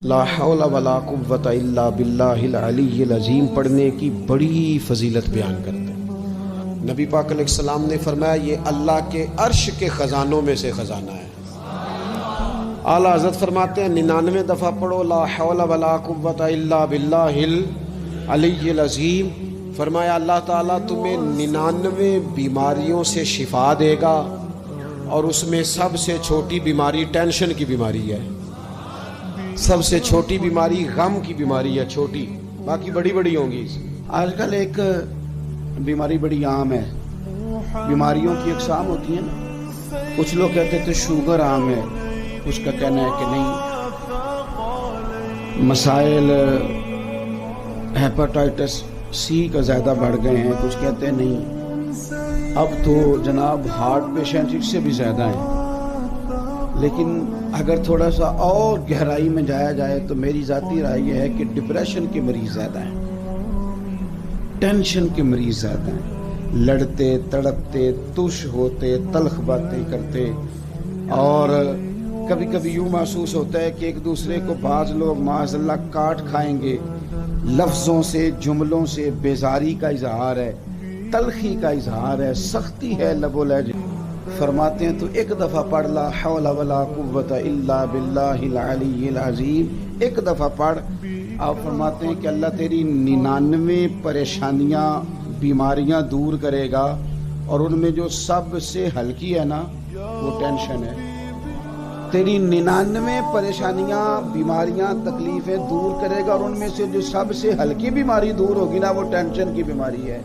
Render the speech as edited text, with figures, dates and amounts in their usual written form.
لا حول ولا قوت الا باللہ العلی العظیم پڑھنے کی بڑی فضیلت بیان کرتے ہیں۔ نبی پاک علیہ السلام نے فرمایا یہ اللہ کے عرش کے خزانوں میں سے خزانہ ہے۔ اعلیٰ حضرت فرماتے ہیں 99 دفعہ پڑھو لا حول ولا قوت الا باللہ العلی العظیم۔ فرمایا اللہ تعالیٰ تمہیں 99 بیماریوں سے شفا دے گا، اور اس میں سب سے چھوٹی بیماری ٹینشن کی بیماری ہے، سب سے چھوٹی بیماری غم کی بیماری ہے، چھوٹی، باقی بڑی بڑی ہوں گی۔ آج کل ایک بیماری بڑی عام ہے، بیماریوں کی اقسام ہوتی ہیں نا، کچھ لوگ کہتے تھے شوگر عام ہے، کچھ کا کہنا ہے کہ نہیں، مسائل ہیپاٹائٹس سی کا زیادہ بڑھ گئے ہیں، کچھ کہتے ہیں نہیں، اب تو جناب ہارٹ پیشنٹ اس سے بھی زیادہ ہیں۔ لیکن اگر تھوڑا سا اور گہرائی میں جایا جائے تو میری ذاتی رائے یہ ہے کہ ڈپریشن کے مریض زیادہ ہیں، ٹینشن کے مریض زیادہ ہیں، لڑتے تڑپتے تش ہوتے تلخ باتیں کرتے، اور کبھی کبھی یوں محسوس ہوتا ہے کہ ایک دوسرے کو بعض لوگ معاذ اللہ کاٹ کھائیں گے، لفظوں سے جملوں سے بیزاری کا اظہار ہے، تلخی کا اظہار ہے، سختی ہے لب و لہجے۔ فرماتے ہیں تو ایک دفعہ پڑھ لا حول ولا قوت الا باللہ العلی العظیم، ایک دفعہ پڑھ۔ آپ فرماتے ہیں کہ اللہ تیری 99 پریشانیاں بیماریاں دور کرے گا، اور ان میں جو سب سے ہلکی ہے نا وہ ٹینشن ہے۔ تیری 99 پریشانیاں بیماریاں تکلیفیں دور کرے گا، اور ان میں سے جو سب سے ہلکی بیماری دور ہوگی نا وہ ٹینشن کی بیماری ہے۔